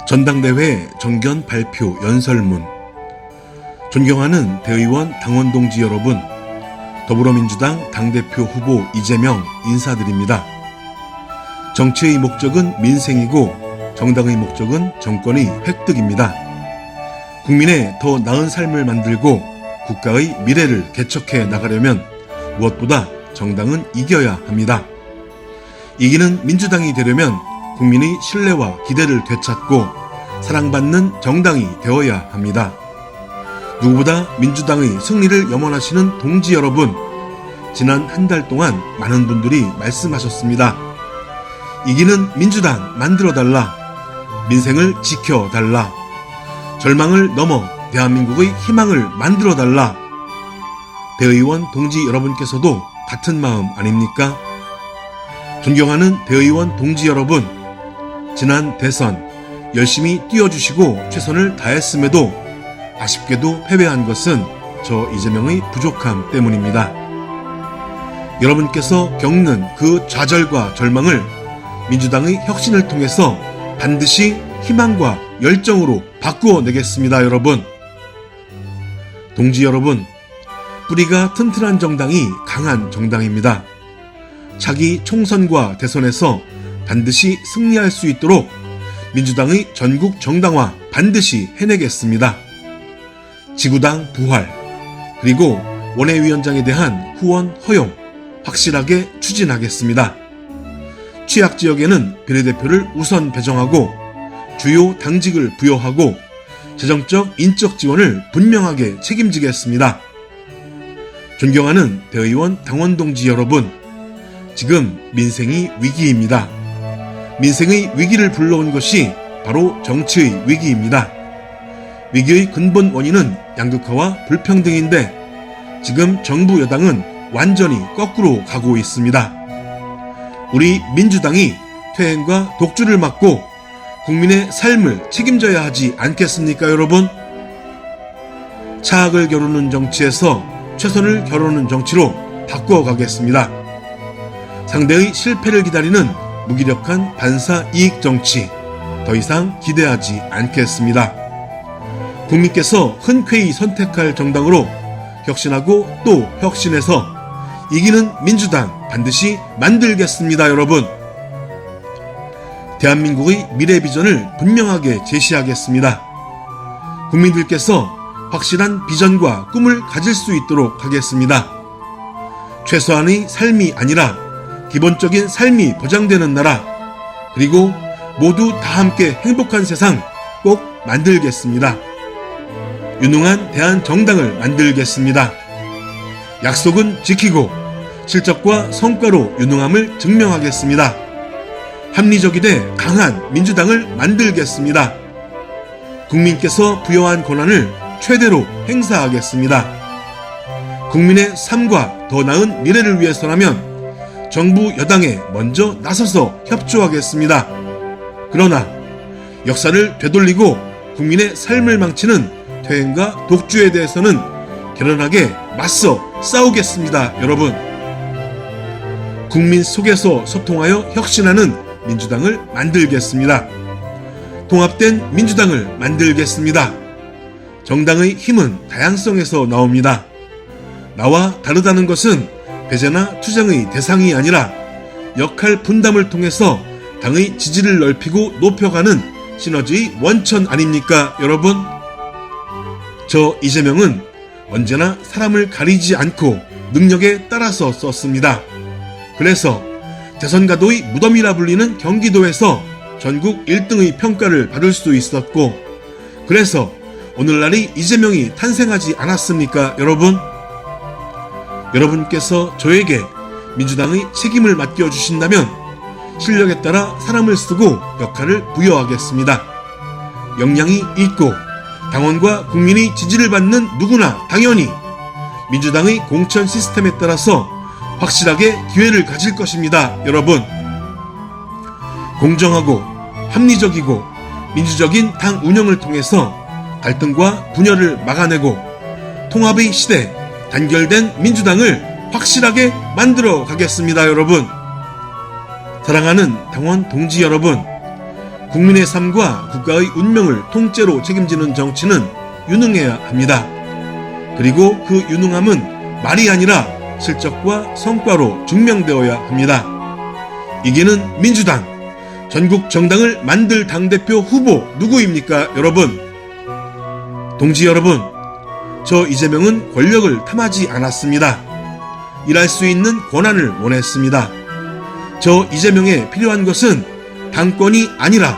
전당대회 정견 발표 연설문. 존경하는 대의원 당원 동지 여러분, 더불어민주당 당대표 후보 이재명 인사드립니다. 정치의 목적은 민생이고 정당의 목적은 정권의 획득입니다. 국민의 더 나은 삶을 만들고 국가의 미래를 개척해 나가려면 무엇보다 정당은 이겨야 합니다. 이기는 민주당이 되려면 국민의 신뢰와 기대를 되찾고 사랑받는 정당이 되어야 합니다. 누구보다 민주당의 승리를 염원하시는 동지 여러분, 지난 한 달 동안 많은 분들이 말씀하셨습니다. 이기는 민주당 만들어달라, 민생을 지켜달라, 절망을 넘어 대한민국의 희망을 만들어달라. 대의원 동지 여러분께서도 같은 마음 아닙니까? 존경하는 대의원 동지 여러분, 지난 대선 열심히 뛰어주시고 최선을 다했음에도 아쉽게도 패배한 것은 저 이재명의 부족함 때문입니다. 여러분께서 겪는 그 좌절과 절망을 민주당의 혁신을 통해서 반드시 희망과 열정으로 바꾸어내겠습니다. 여러분, 동지 여러분, 뿌리가 튼튼한 정당이 강한 정당입니다. 차기 총선과 대선에서 반드시 승리할 수 있도록 민주당의 전국 정당화 반드시 해내겠습니다. 지구당 부활, 그리고 원외위원장에 대한 후원 허용 확실하게 추진하겠습니다. 취약지역에는 비례대표를 우선 배정하고 주요 당직을 부여하고 재정적 인적 지원을 분명하게 책임지겠습니다. 존경하는 대의원 당원 동지 여러분, 지금 민생이 위기입니다. 민생의 위기를 불러온 것이 바로 정치의 위기입니다. 위기의 근본 원인은 양극화와 불평등인데 지금 정부 여당은 완전히 거꾸로 가고 있습니다. 우리 민주당이 퇴행과 독주를 막고 국민의 삶을 책임져야 하지 않겠습니까, 여러분? 차악을 겨루는 정치에서 최선을 겨루는 정치로 바꿔가겠습니다. 상대의 실패를 기다리는 무기력한 반사 이익 정치 더 이상 기대하지 않겠습니다. 국민께서 흔쾌히 선택할 정당으로 혁신하고 또 혁신해서 이기는 민주당 반드시 만들겠습니다. 여러분, 대한민국의 미래 비전을 분명하게 제시하겠습니다. 국민들께서 확실한 비전과 꿈을 가질 수 있도록 하겠습니다. 최소한의 삶이 아니라 기본적인 삶이 보장되는 나라, 그리고 모두 다 함께 행복한 세상 꼭 만들겠습니다. 유능한 대한정당을 만들겠습니다. 약속은 지키고 실적과 성과로 유능함을 증명하겠습니다. 합리적이되 강한 민주당을 만들겠습니다. 국민께서 부여한 권한을 최대로 행사하겠습니다. 국민의 삶과 더 나은 미래를 위해서라면 정부 여당에 먼저 나서서 협조하겠습니다. 그러나 역사를 되돌리고 국민의 삶을 망치는 퇴행과 독주에 대해서는 결연하게 맞서 싸우겠습니다. 여러분, 국민 속에서 소통하여 혁신하는 민주당을 만들겠습니다. 통합된 민주당을 만들겠습니다. 정당의 힘은 다양성에서 나옵니다. 나와 다르다는 것은 배제나 투쟁의 대상이 아니라 역할 분담을 통해서 당의 지지를 넓히고 높여가는 시너지의 원천 아닙니까, 여러분? 저 이재명은 언제나 사람을 가리지 않고 능력에 따라서 썼습니다. 그래서 대선가도의 무덤이라 불리는 경기도에서 전국 1등의 평가를 받을 수 있었고, 그래서 오늘날의 이재명이 탄생하지 않았습니까, 여러분? 여러분께서 저에게 민주당의 책임을 맡겨주신다면 실력에 따라 사람을 쓰고 역할을 부여하겠습니다. 역량이 있고 당원과 국민의 지지를 받는 누구나 당연히 민주당의 공천 시스템에 따라서 확실하게 기회를 가질 것입니다. 여러분, 공정하고 합리적이고 민주적인 당 운영을 통해서 갈등과 분열을 막아내고 통합의 시대, 단결된 민주당을 확실하게 만들어 가겠습니다. 여러분, 사랑하는 당원 동지 여러분, 국민의 삶과 국가의 운명을 통째로 책임지는 정치는 유능해야 합니다. 그리고 그 유능함은 말이 아니라 실적과 성과로 증명되어야 합니다. 이기는 민주당, 전국 정당을 만들 당대표 후보 누구입니까, 여러분? 동지 여러분, 저 이재명은 권력을 탐하지 않았습니다. 일할 수 있는 권한을 원했습니다. 저 이재명에 필요한 것은 당권이 아니라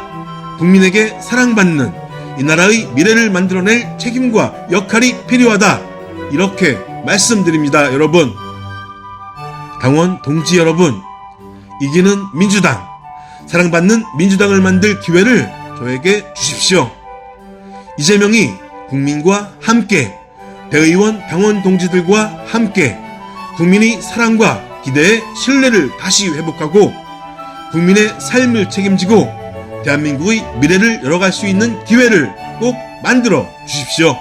국민에게 사랑받는 이 나라의 미래를 만들어낼 책임과 역할이 필요하다. 이렇게 말씀드립니다, 여러분. 당원 동지 여러분, 이기는 민주당, 사랑받는 민주당을 만들 기회를 저에게 주십시오. 이재명이 국민과 함께, 대의원 당원 동지들과 함께 국민의 사랑과 기대의 신뢰를 다시 회복하고 국민의 삶을 책임지고 대한민국의 미래를 열어갈 수 있는 기회를 꼭 만들어 주십시오.